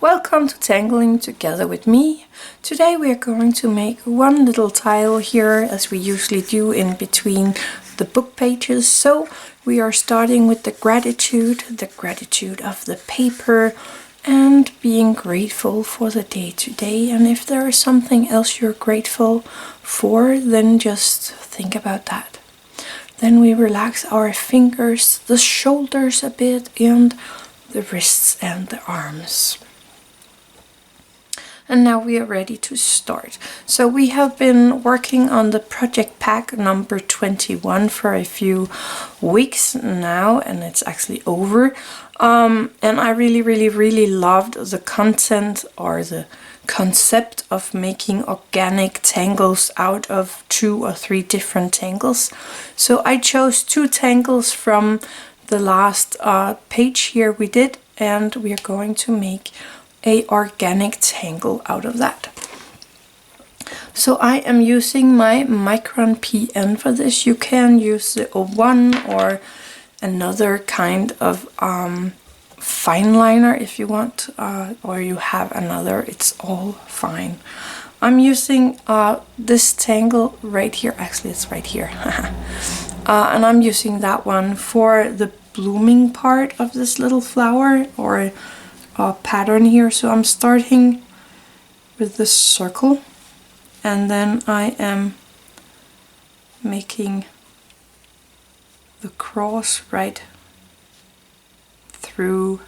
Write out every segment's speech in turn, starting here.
Welcome to Tangling together with me. Today we are going to make one little tile here as we usually do in between the book pages. So we are starting with the gratitude of the paper and being grateful for the day to day. And if there is something else you're grateful for, then just think about that. Then we relax our fingers, the shoulders a bit, and the wrists and the arms. And now we are ready to start. So we have been working on the project pack number 21 for a few weeks now, and it's actually over. And I really loved the content or the concept of making organic tangles out of 2 or 3 different tangles. So I chose 2 tangles from the last page here we did, and we are going to make a organic tangle out of that. So I am using my Micron PN for this. You can use the 01 or another kind of fine liner if you want, or you have another, it's all fine. I'm using this tangle right here, actually it's right here. And I'm using that one for the blooming part of this little flower or pattern here. So I'm starting with this circle, and then I am making the cross right through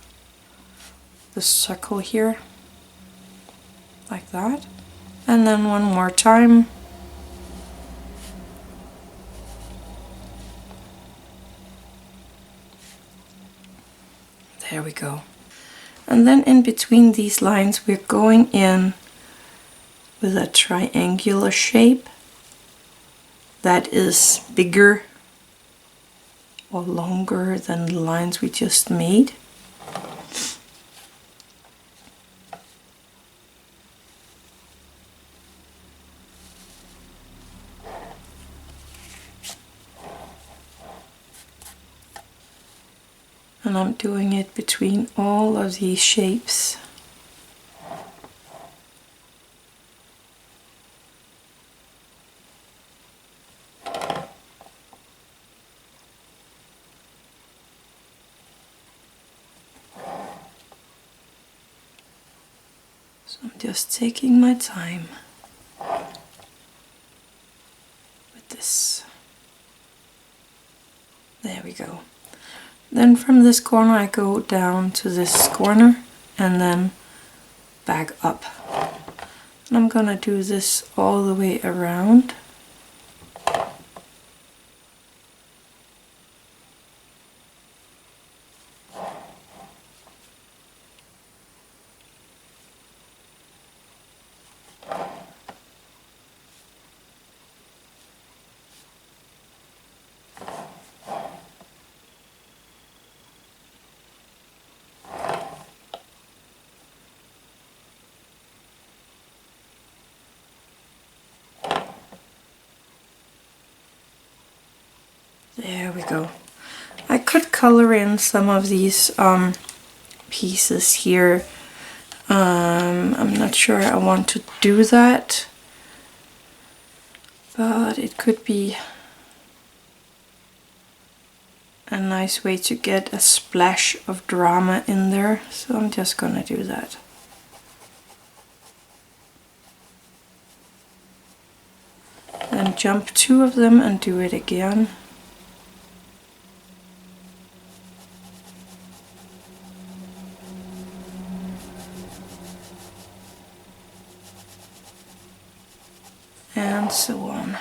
the circle here, like that, and then one more time. There we go. And then in between these lines we're going in with a triangular shape that is bigger or longer than the lines we just made. And I'm doing it between all of these shapes. So I'm just taking my time with this. There we go. Then from this corner I go down to this corner and then back up. And I'm gonna do this all the way around. There we go. I could color in some of these pieces here. I'm not sure I want to do that, but it could be a nice way to get a splash of drama in there, so I'm just gonna do that. Then jump 2 of them and do it again. And so on.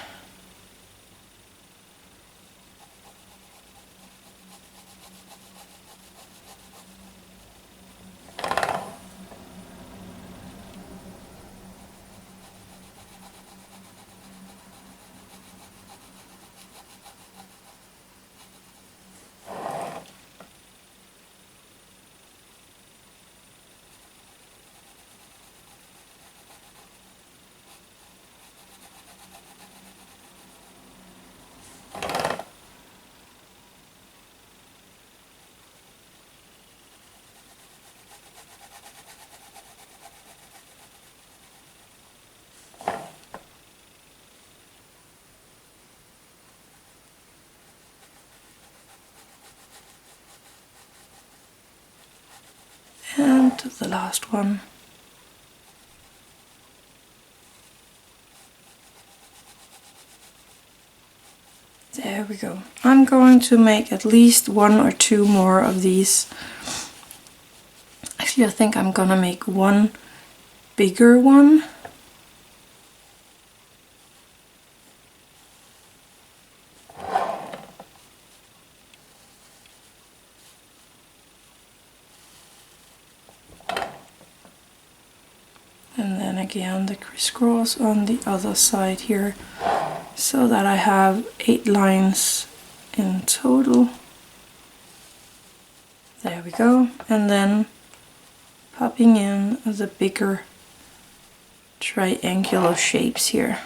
And the last one. There we go. I'm going to make at least 1 or 2 more of these. Actually, I think I'm gonna make one bigger one. And then again the crisscross on the other side here, so that I have 8 lines in total. There we go. And then popping in the bigger triangular shapes here.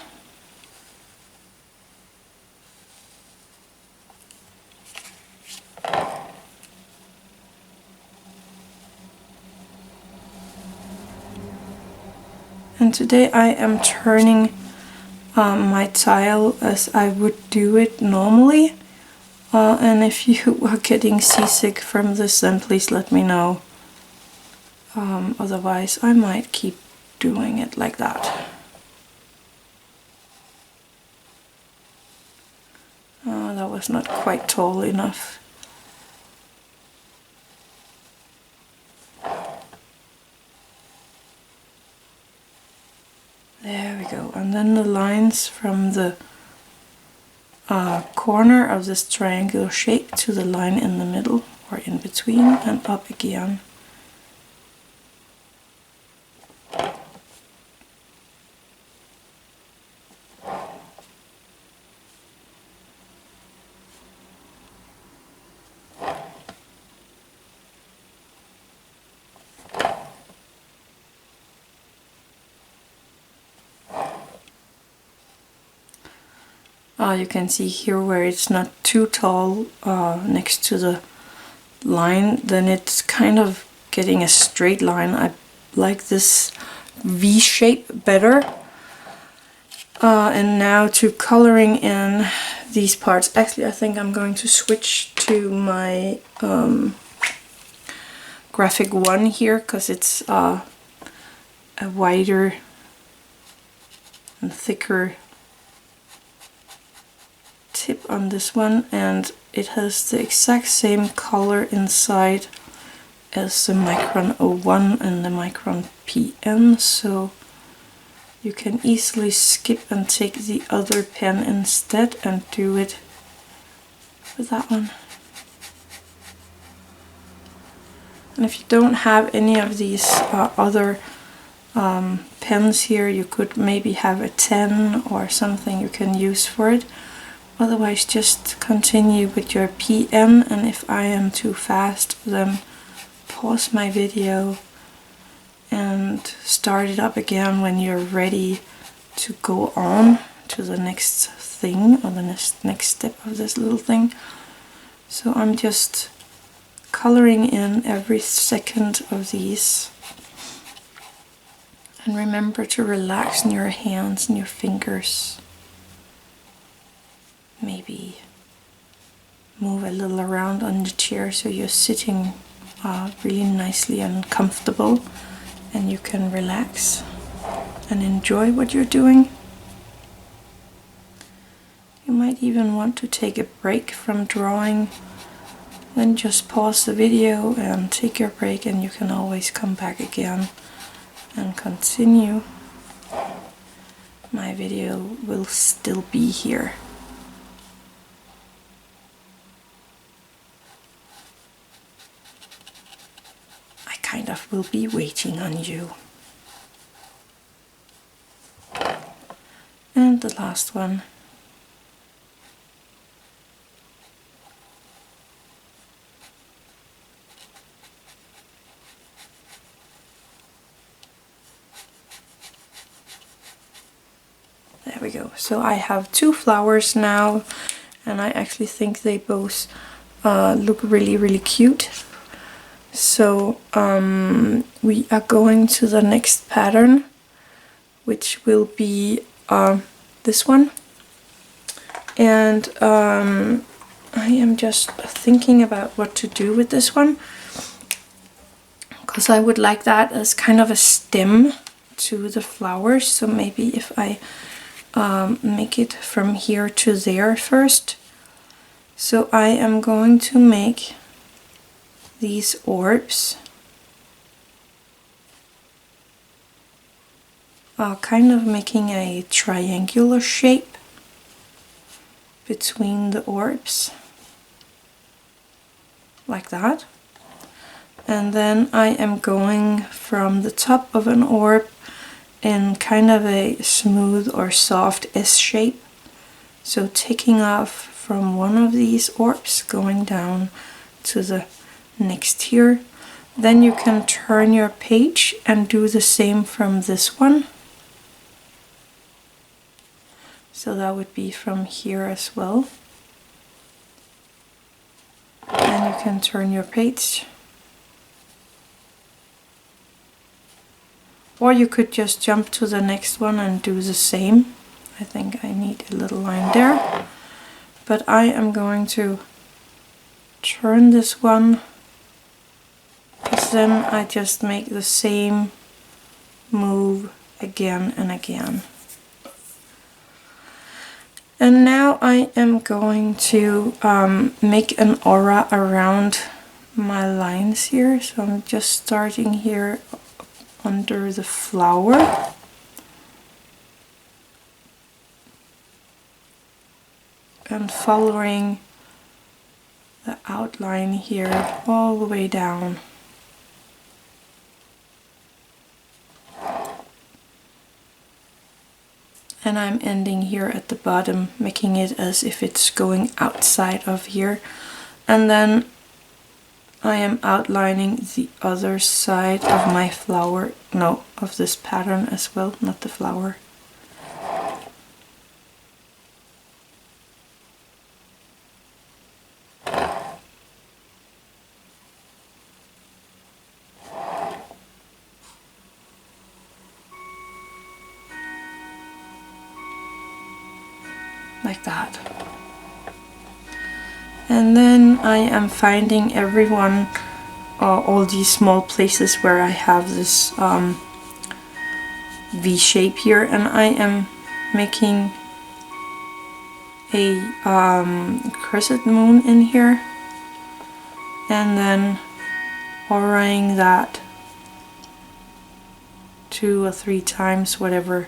And today I am turning my tile as I would do it normally. And if you are getting seasick from this, then please let me know. Otherwise I might keep doing it like that. That was not quite tall enough. There we go. And then the lines from the corner of this triangular shape to the line in the middle or in between and up again. You can see here where it's not too tall next to the line, then it's kind of getting a straight line. I like this V shape better. And now to coloring in these parts. Actually, I think I'm going to switch to my graphic 1 here, because it's a wider and thicker tip on this one, and it has the exact same color inside as the Micron 01 and the Micron PN, so you can easily skip and take the other pen instead and do it with that one. And if you don't have any of these other pens here, you could maybe have a 10 or something you can use for it. Otherwise, just continue with your PN, and if I am too fast, then pause my video and start it up again when you're ready to go on to the next thing, or the next step of this little thing. So I'm just coloring in every second of these. And remember to relax in your hands and your fingers. Maybe move a little around on the chair so you're sitting really nicely and comfortable, and you can relax and enjoy what you're doing. You might even want to take a break from drawing. Then just pause the video and take your break, and you can always come back again and continue. My video will still be here. Kind of will be waiting on you. And the last one. There we go. So I have 2 flowers now, and I actually think they both look really, really cute. So we are going to the next pattern, which will be this one. And I am just thinking about what to do with this one, because I would like that as kind of a stem to the flowers. So maybe if I make it from here to there first. So I am going to make these orbs kind of making a triangular shape between the orbs, like that. And then I am going from the top of an orb in kind of a smooth or soft S shape. So taking off from one of these orbs, going down to the next here. Then you can turn your page and do the same from this one. So that would be from here as well. Then you can turn your page. Or you could just jump to the next one and do the same. I think I need a little line there. But I am going to turn this one, because then I just make the same move again and again. And now I am going to make an aura around my lines here. So I'm just starting here under the flower. And following the outline here all the way down. And I'm ending here at the bottom, making it as if it's going outside of here. And then I am outlining the other side of my flower, no, of this pattern as well, not the flower. Like that. And then I am finding everyone, all these small places where I have this V shape here, and I am making a crescent moon in here, and then auraing that 2 or 3 times, whatever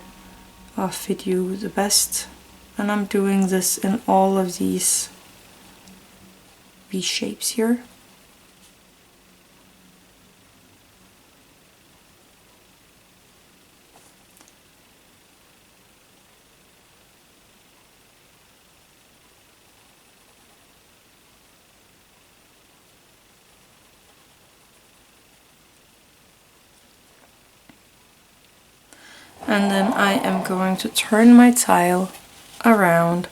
fit you the best. And I'm doing this in all of these V shapes here. And then I am going to turn my tile around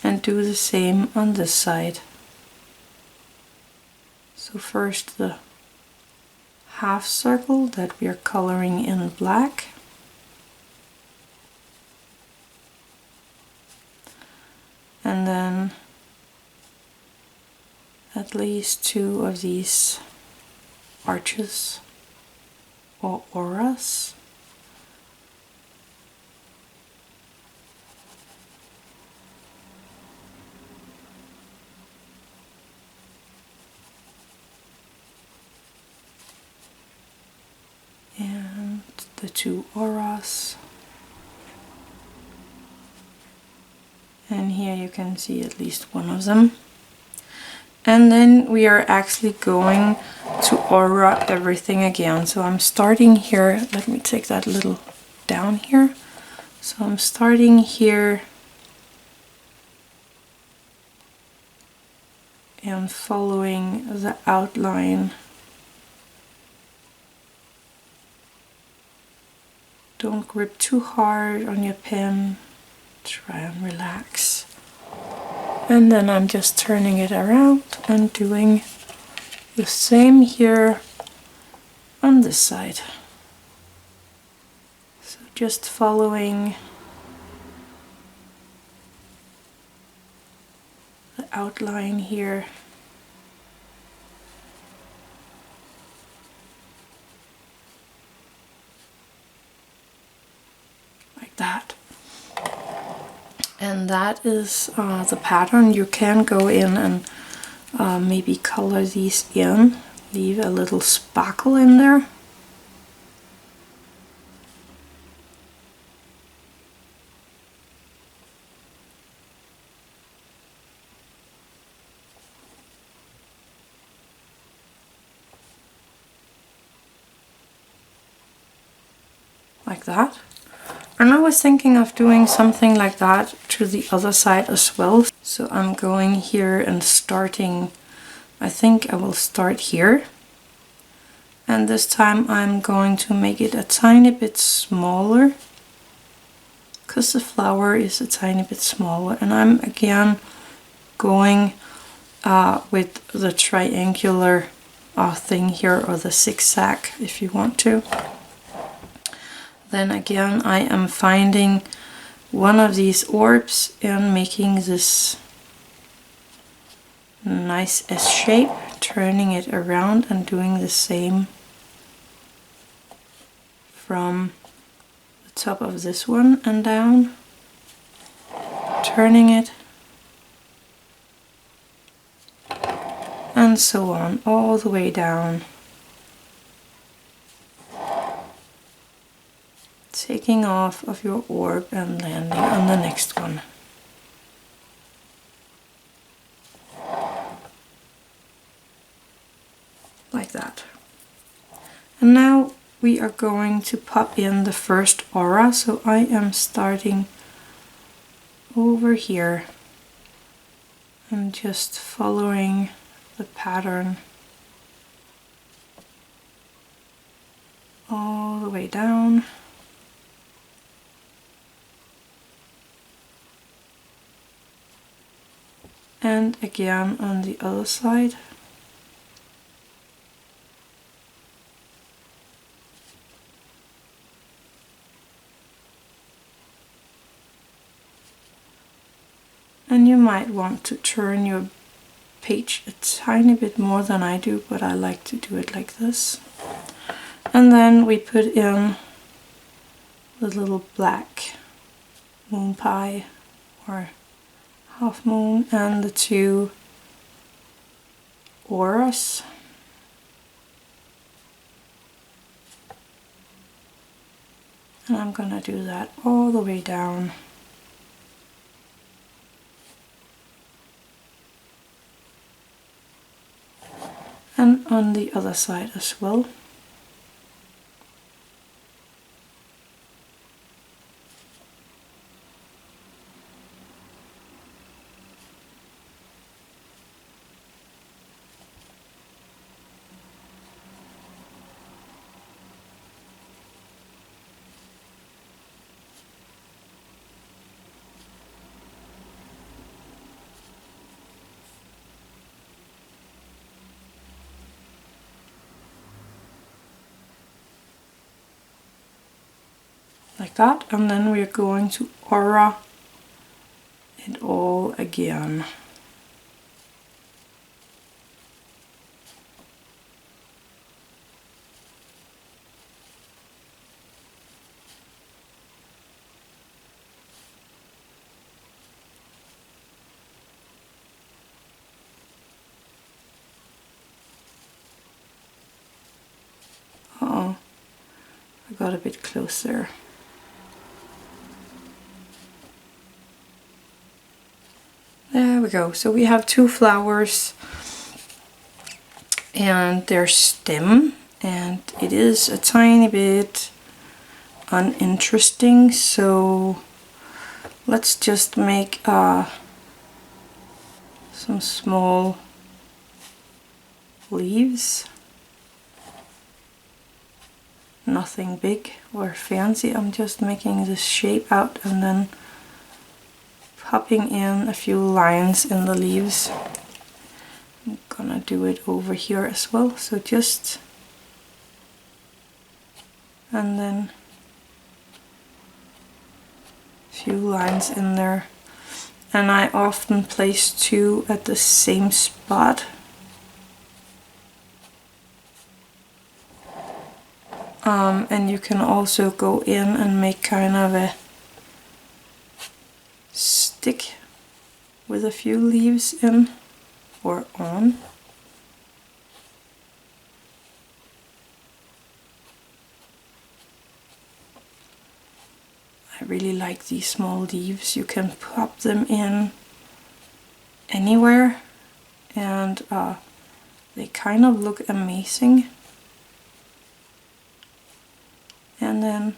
and do the same on this side. So first the half circle that we are coloring in black. And then at least 2 of these arches or auras. And the 2 auras. And here you can see at least one of them. And then we are actually going to aura everything again. So I'm starting here, let me take that a little down here. So I'm starting here and following the outline. Don't grip too hard on your pen, try and relax. And then I'm just turning it around and doing the same here on this side. So just following the outline here. And that is the pattern. You can go in and maybe color these in, leave a little sparkle in there. Like that. And I was thinking of doing something like that to the other side as well. So I'm going here and starting, I think I will start here. And this time I'm going to make it a tiny bit smaller, because the flower is a tiny bit smaller. And I'm again going with the triangular thing here, or the zigzag if you want to. Then again I am finding one of these orbs and making this nice S shape, turning it around and doing the same from the top of this one and down, turning it, and so on all the way down, taking off of your orb and landing on the next one. Like that. And now we are going to pop in the first aura, so I am starting over here and just following the pattern all the way down. And again on the other side. And you might want to turn your page a tiny bit more than I do, but I like to do it like this. And then we put in the little black moon pie or half moon and the two auras. And I'm gonna do that all the way down. And on the other side as well. Like that, and then we're going to aura it all again. Uh-oh, I got a bit closer. There we go. So we have two flowers and their stem, and it is a tiny bit uninteresting, so let's just make some small leaves. Nothing big or fancy. I'm just making this shape out and then popping in a few lines in the leaves. I'm gonna do it over here as well, so just, and then a few lines in there. And I often place two at the same spot. And you can also go in and make kind of a with a few leaves in or on. I really like these small leaves. You can pop them in anywhere and they kind of look amazing. And then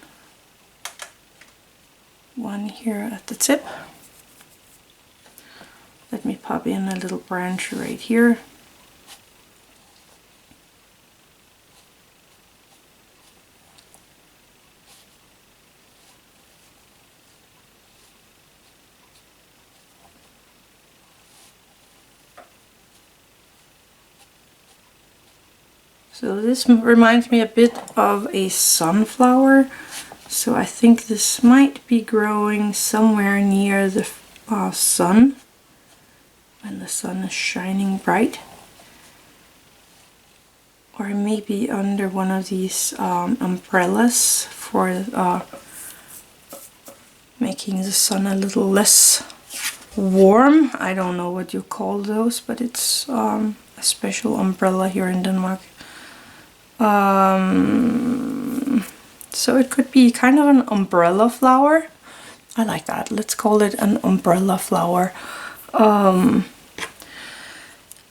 one here at the tip. Let me pop in a little branch right here. So this reminds me a bit of a sunflower. So I think this might be growing somewhere near the sun, when the sun is shining bright. Or maybe under one of these umbrellas for making the sun a little less warm. I don't know what you call those, but it's a special umbrella here in Denmark. So it could be kind of an umbrella flower. I like that. Let's call it an umbrella flower.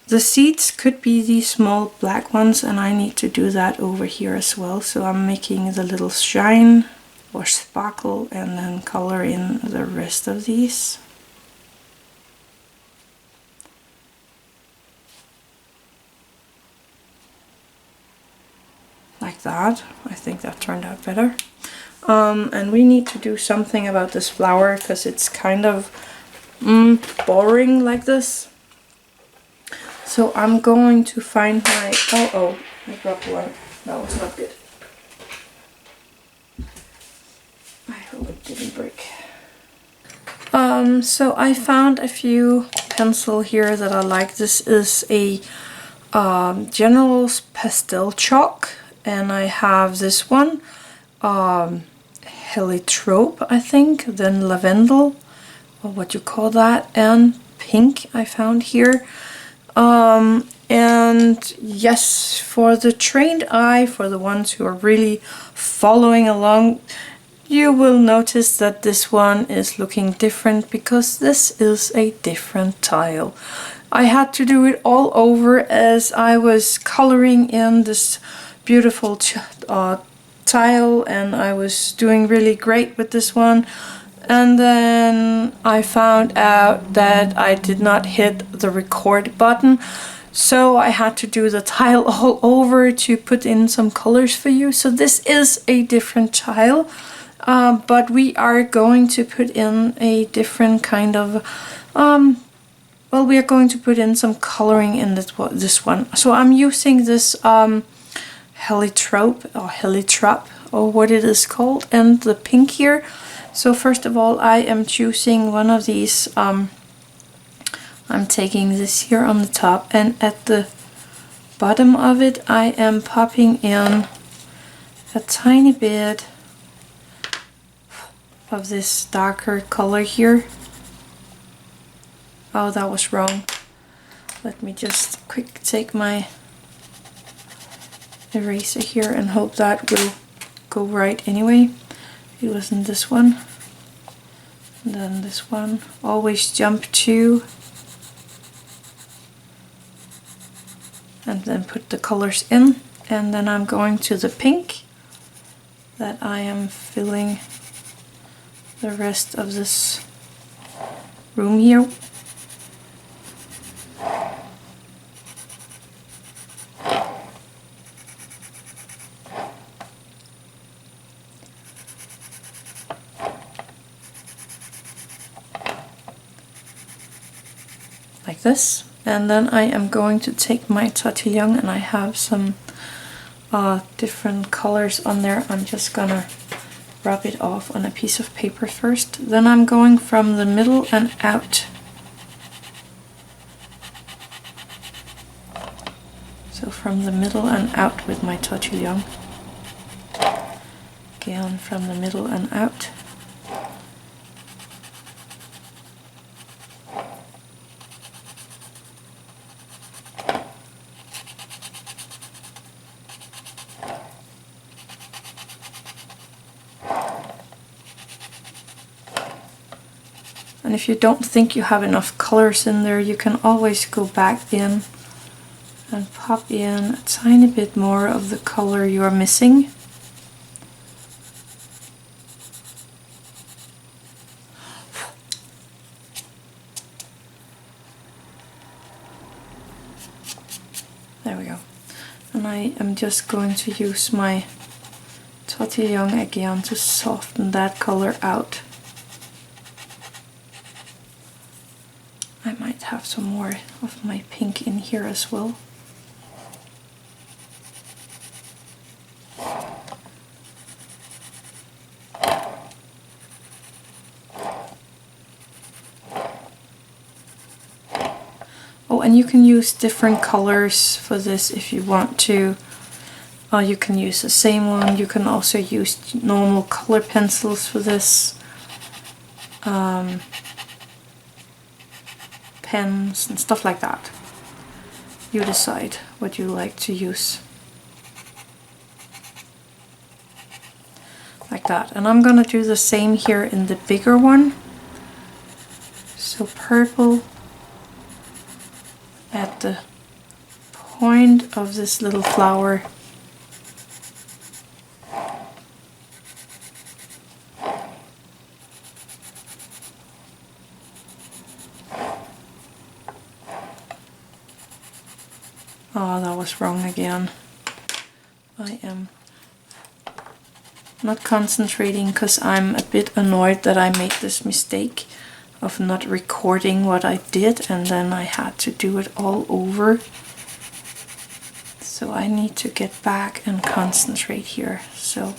The seeds could be these small black ones, and I need to do that over here as well. So I'm making the little shine or sparkle and then color in the rest of these. Like that. I think that turned out better. And we need to do something about this flower because it's kind of boring like this. So I'm going to find my... Oh, I dropped one. That was not good. I hope it didn't break. So I found a few pencil here that I like. This is a General's pastel chalk. And I have this one, heliotrope, I think, then lavendel, or what you call that, and pink I found here. And yes, for the trained eye, for the ones who are really following along, you will notice that this one is looking different because this is a different tile. I had to do it all over as I was coloring in this beautiful tile, and I was doing really great with this one, and then I found out that I did not hit the record button, so I had to do the tile all over to put in some colors for you. So this is a different tile, but we are going to put in a different kind of well, we are going to put in some coloring in this one. So I'm using this heliotrope or what it is called, and the pink here. So first of all, I am choosing one of these. I'm taking this here on the top, and at the bottom of it I am popping in a tiny bit of this darker color here. Oh, that was wrong. Let me just quick take my eraser here and hope that will go right anyway. It wasn't this one. And then this one. Always jump to and then put the colors in. And then I'm going to the pink that I am filling the rest of this room here. Like this, and then I am going to take my Tortillion, and I have some different colors on there. I'm just gonna rub it off on a piece of paper first. Then I'm going from the middle and out. So from the middle and out with my Tortillion. Again from the middle and out. And if you don't think you have enough colors in there, you can always go back in and pop in a tiny bit more of the color you are missing. There we go. And I am just going to use my Tortillion again to soften that color out. I might have some more of my pink in here as well. Oh, and you can use different colors for this if you want to. You can use the same one. You can also use normal color pencils for this. Pens and stuff like that. You decide what you like to use. Like that. And I'm gonna do the same here in the bigger one. So purple at the point of this little flower. Oh, that was wrong again. I am not concentrating because I'm a bit annoyed that I made this mistake of not recording what I did, and then I had to do it all over. So I need to get back and concentrate here. So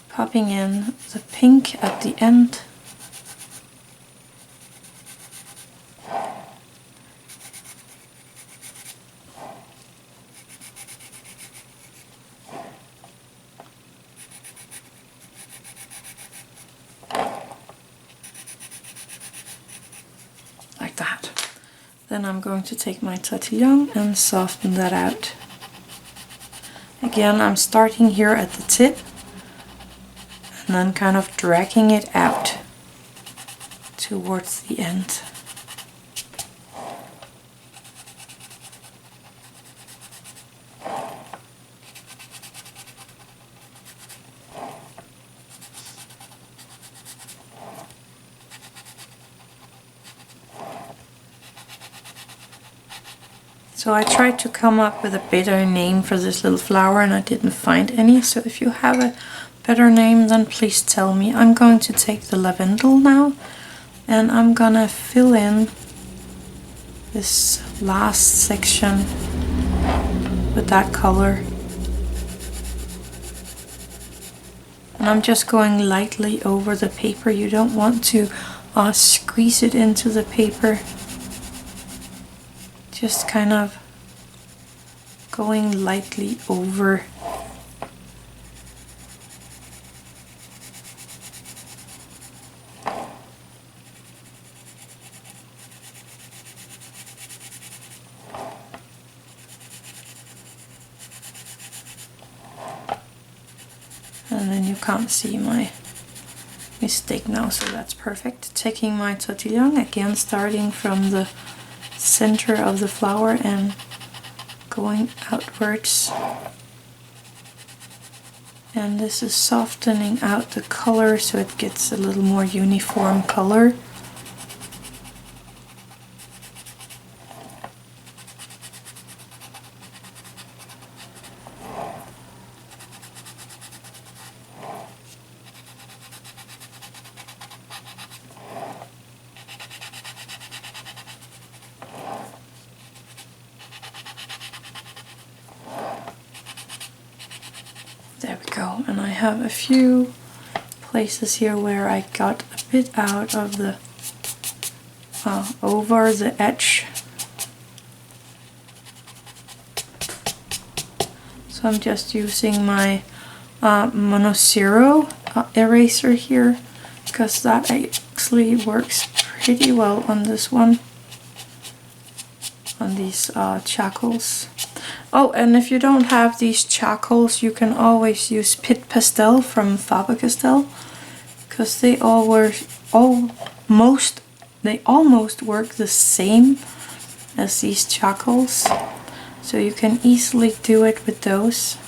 popping in the pink at the end. Then I'm going to take my Tortillion and soften that out. Again, I'm starting here at the tip and then kind of dragging it out towards the end. So I tried to come up with a better name for this little flower and I didn't find any. So if you have a better name, then please tell me. I'm going to take the lavendel now and I'm gonna fill in this last section with that color. And I'm just going lightly over the paper. You don't want to squeeze it into the paper. Just kind of going lightly over. And then you can't see my mistake now, so that's perfect. Taking my Tortillion, again starting from the center of the flower and going outwards, and this is softening out the color so it gets a little more uniform color. There we go, and I have a few places here where I got a bit out of the over the edge. So I'm just using my Monocero eraser here because that actually works pretty well on this one, on these charcoals. Oh, and if you don't have these charcoals, you can always use Pit Pastel from Faber-Castell, because they almost work the same as these charcoals, so you can easily do it with those.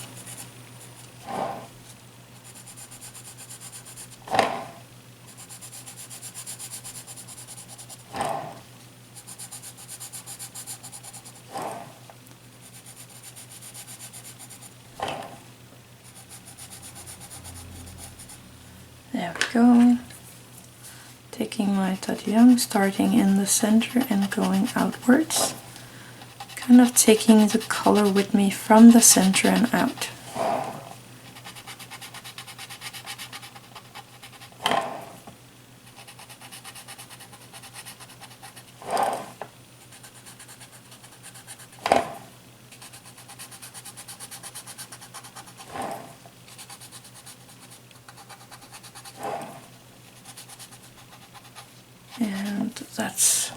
There we go. Taking my Tortillions, starting in the center and going outwards. Kind of taking the color with me from the center and out. And that's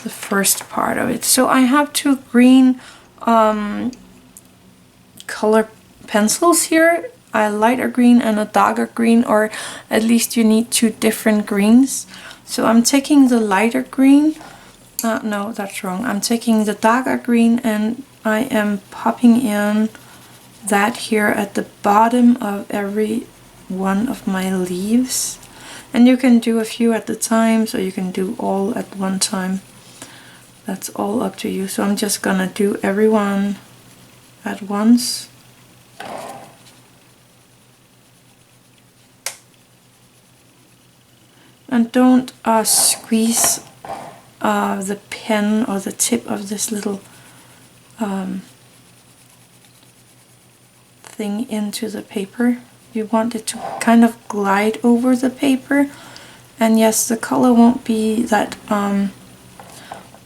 the first part of it. So I have two green color pencils here, a lighter green and a darker green, or at least you need two different greens. So I'm taking the lighter green, no, that's wrong. I'm taking the darker green and I am popping in that here at the bottom of every one of my leaves. And you can do a few at a time, so you can do all at one time. That's all up to you. So I'm just gonna do everyone at once. And don't squeeze the pen or the tip of this little thing into the paper. You want it to kind of glide over the paper, and yes, the color won't be that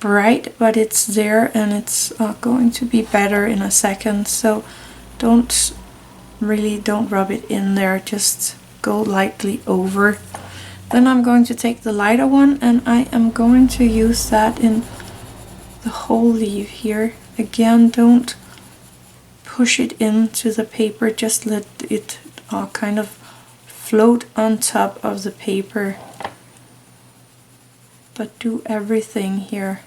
bright, but it's there and it's going to be better in a second. So don't rub it in there, just go lightly over. Then I'm going to take the lighter one and I am going to use that in the whole leaf here. Again, don't push it into the paper, just let it kind of float on top of the paper. But do everything here,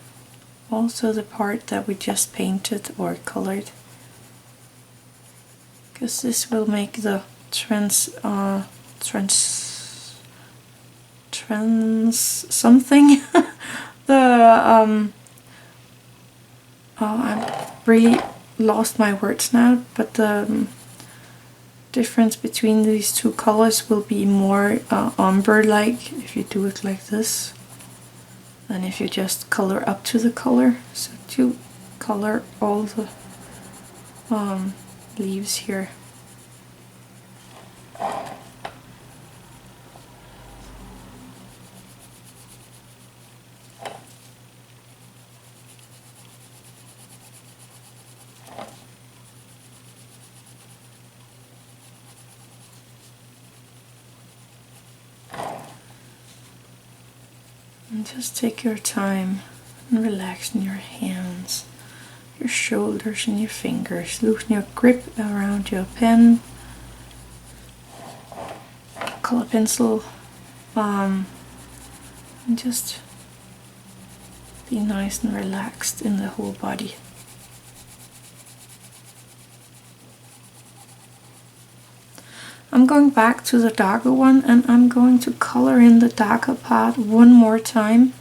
also the part that we just painted or colored, because this will make the something the I really lost my words now, but the difference between these two colors will be more umber-like if you do it like this than if you just color up to the color. So to color all the leaves here. And just take your time and relax in your hands, your shoulders and your fingers. Loosen your grip around your pen, color pencil, and just be nice and relaxed in the whole body. I'm going back to the darker one and I'm going to color in the darker part one more time,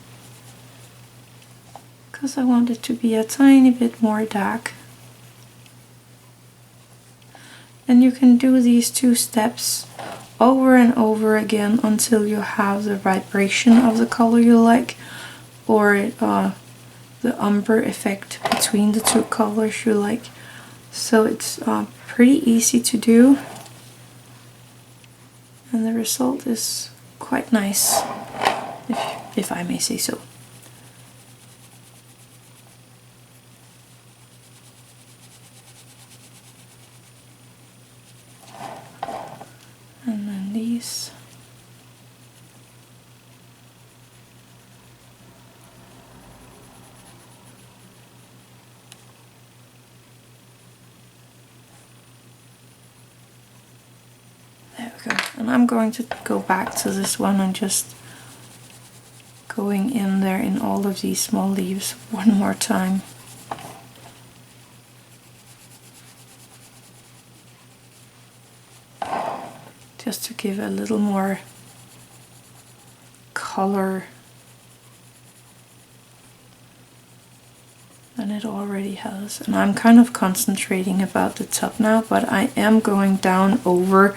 because I want it to be a tiny bit more dark. And you can do these two steps over and over again until you have the vibration of the color you like, or the umber effect between the two colors you like. So it's pretty easy to do. And the result is quite nice, if I may say so. And then these. There we go. And I'm going to go back to this one and just going in there in all of these small leaves one more time. Just to give a little more color than it already has. And I'm kind of concentrating about the top now, but I am going down over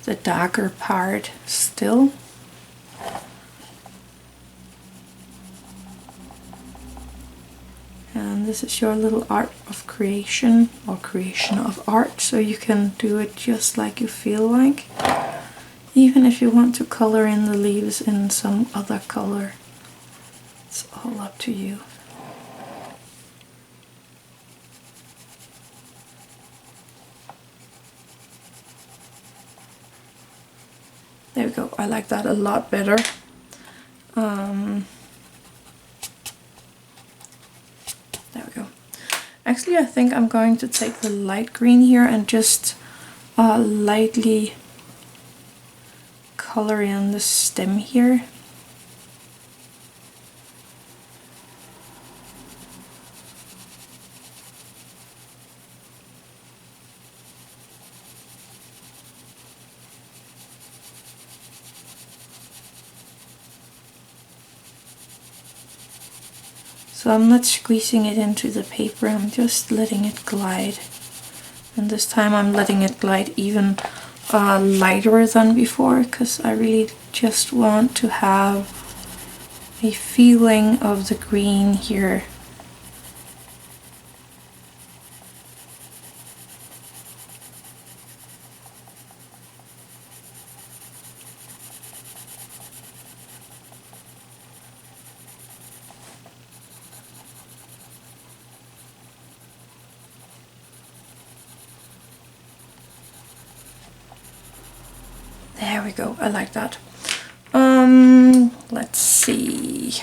the darker part still. And this is your little art of creation, or creation of art, so you can do it just like you feel like. Even if you want to color in the leaves in some other color, it's all up to you. There we go, I like that a lot better. There we go. Actually, I think I'm going to take the light green here and just lightly color in the stem here. So I'm not squeezing it into the paper, I'm just letting it glide. And this time I'm letting it glide even lighter than before, because I really just want to have a feeling of the green here. There we go, I like that. Let's see.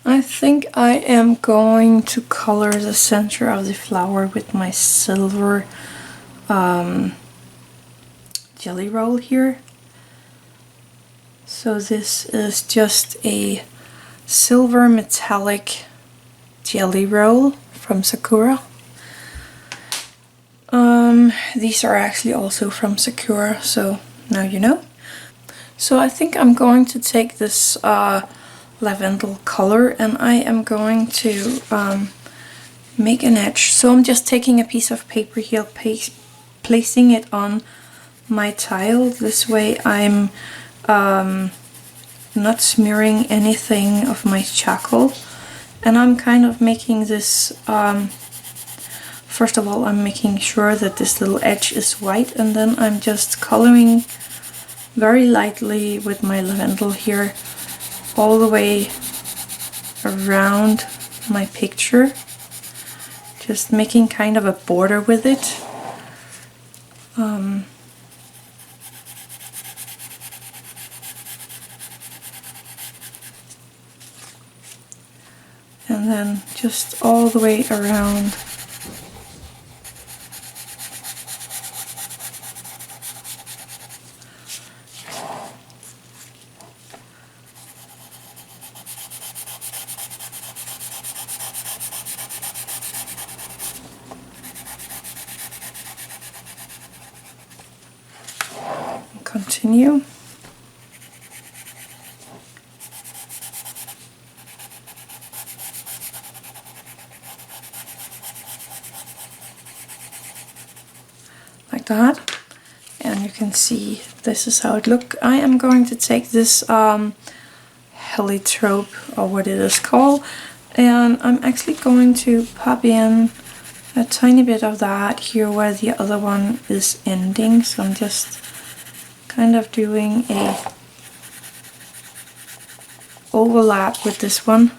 I think I am going to color the center of the flower with my silver jelly roll here. So this is just a silver metallic jelly roll from Sakura. These are actually also from Sakura, so now you know. So I think I'm going to take this lavender color and I am going to make an edge. So I'm just taking a piece of paper here, placing it on my tile. This way I'm not smearing anything of my charcoal. And I'm kind of making this, first of all I'm making sure that this little edge is white, and then I'm just coloring very lightly with my lavender here all the way around my picture, just making kind of a border with it. And then just all the way around. Continue. Like that. And you can see this is how it looks. I am going to take this heliotrope, or what it is called, and I'm actually going to pop in a tiny bit of that here where the other one is ending. So I'm just kind of doing a overlap with this one.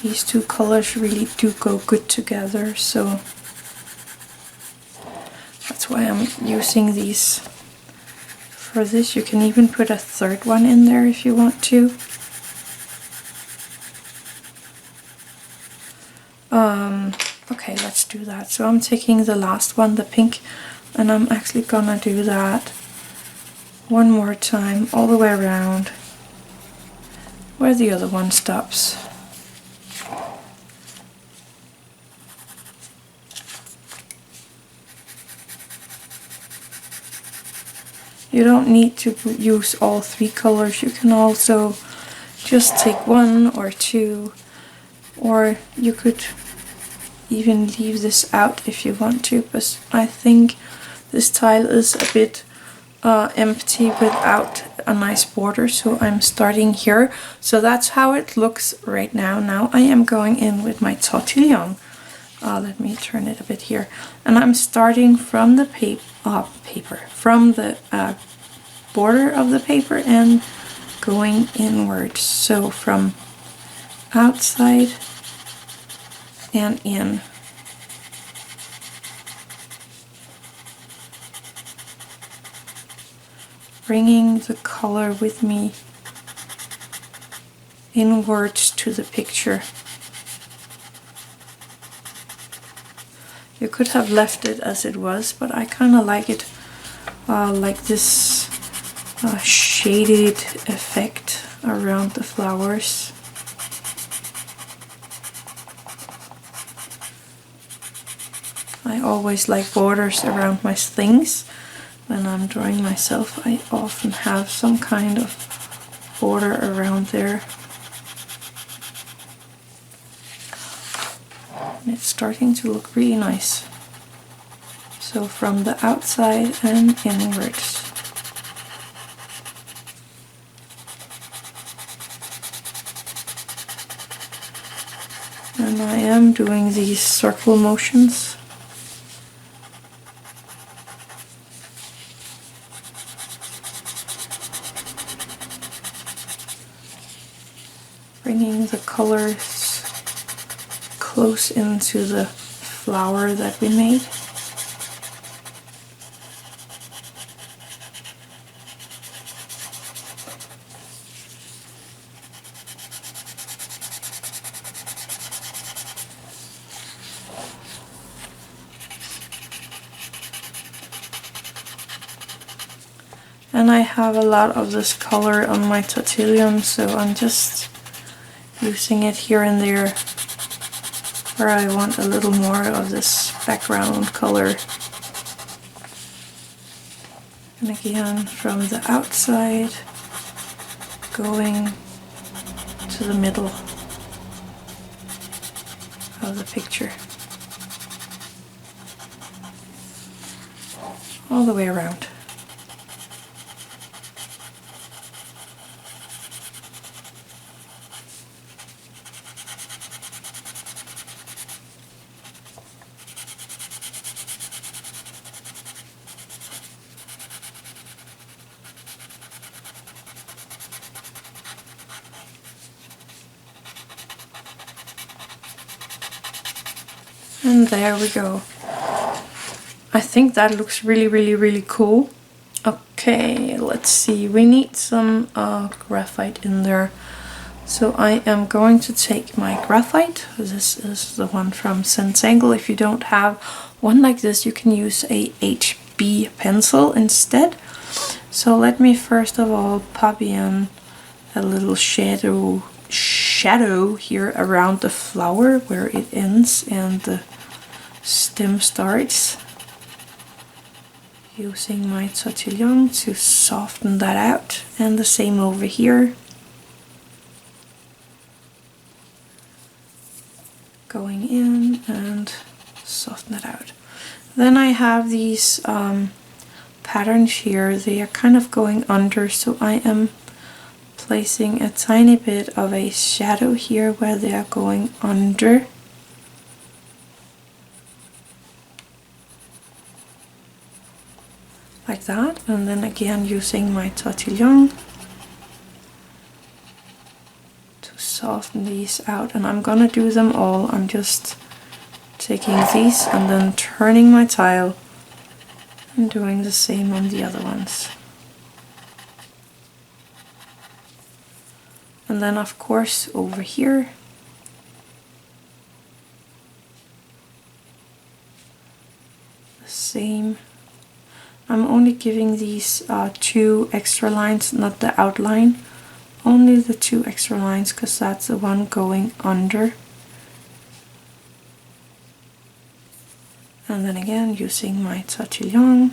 These two colors really do go good together, so that's why I'm using these for this. You can even put a third one in there if you want to. Okay, let's do that. So I'm taking the last one, the pink, and I'm actually gonna do that one more time all the way around where the other one stops. You don't need to use all three colors. You can also just take one or two, or you could even leave this out if you want to, but I think this tile is a bit empty without a nice border, so I'm starting here. So that's how it looks right now. Now I am going in with my Tortillion. Let me turn it a bit here, and I'm starting from the from the border of the paper and going inwards. So from outside and in. Bringing the color with me inwards to the picture. You could have left it as it was, but I kind of like it like this shaded effect around the flowers. I always like borders around my things. When I'm drawing myself, I often have some kind of border around there. And it's starting to look really nice. So from the outside and inwards. And I am doing these circle motions. Bringing the colors close into the flower that we made. And I have a lot of this color on my Tortillion, so I'm just using it here and there where I want a little more of this background color. And again, from the outside, going to the middle of the picture. All the way around. And there we go. I think that looks really cool. Okay, let's see. We need some graphite in there. So I am going to take my graphite. This is the one from Zentangle. If you don't have one like this, you can use a HB pencil instead. So let me first of all pop in a little shadow here around the flower where it ends and the stem starts. Using my Tortillion to soften that out, and the same over here. Going in and soften it out. Then I have these patterns here. They are kind of going under, so I am placing a tiny bit of a shadow here where they are going under. Like that, and then again using my Tortillion to soften these out, and I'm gonna do them all. I'm just taking these and then turning my tile and doing the same on the other ones. And then of course over here I'm only giving these 2 extra lines, not the outline, only the 2 extra lines, because that's the one going under. And then again using my Tortillion.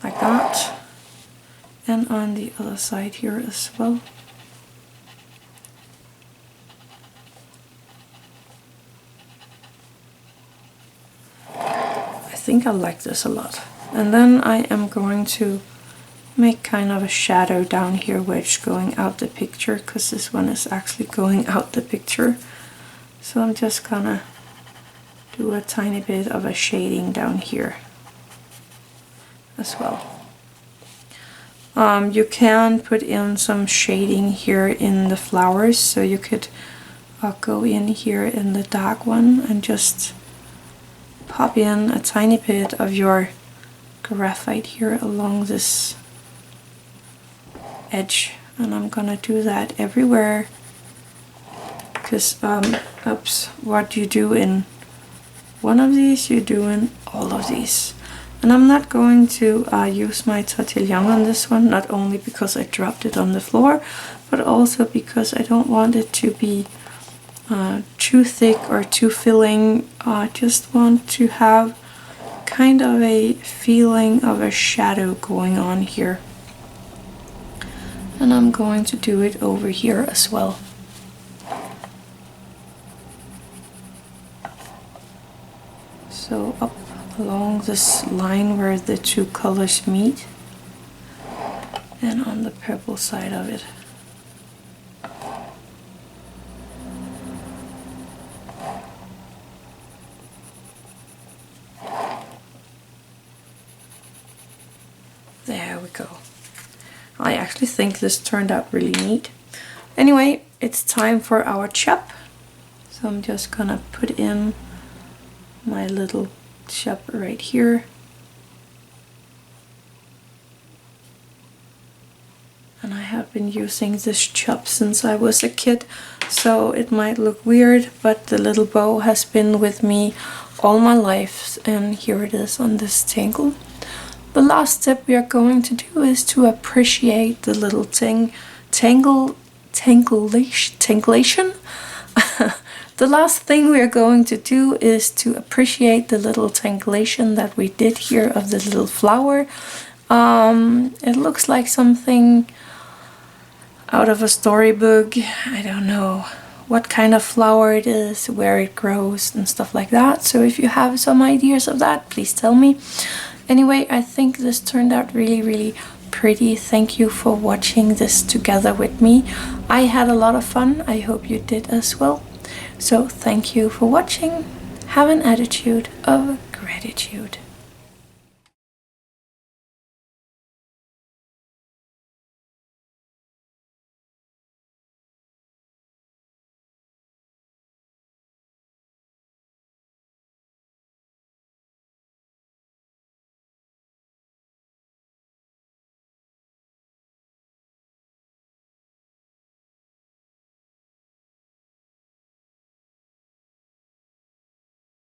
Like that. And on the other side here as well. I think I like this a lot. And then I am going to make kind of a shadow down here where it's going out the picture, because this one is actually going out the picture. So I'm just gonna do a tiny bit of a shading down here as well. You can put in some shading here in the flowers, so you could go in here in the dark one and just pop in a tiny bit of your graphite here along this edge, and I'm gonna do that everywhere, because what you do in one of these you do in all of these. And I'm not going to use my Tortillion on this one, not only because I dropped it on the floor, but also because I don't want it to be too thick or too filling. I just want to have kind of a feeling of a shadow going on here. And I'm going to do it over here as well. So up along this line where the 2 colors meet, and on the purple side of it. There we go. I actually think this turned out really neat. Anyway, it's time for our chop. So I'm just gonna put in my little chop right here. And I have been using this chop since I was a kid, so it might look weird, but the little bow has been with me all my life, and here it is on this tangle. The last step we are going to do is to appreciate the little tangulation. The last thing we are going to do is to appreciate the little tangulation that we did here of the little flower. It looks like something out of a storybook. I don't know what kind of flower it is, where it grows and stuff like that. So if you have some ideas of that, please tell me. Anyway, I think this turned out really pretty. Thank you for watching this together with me. I had a lot of fun. I hope you did as well. So thank you for watching. Have an attitude of gratitude.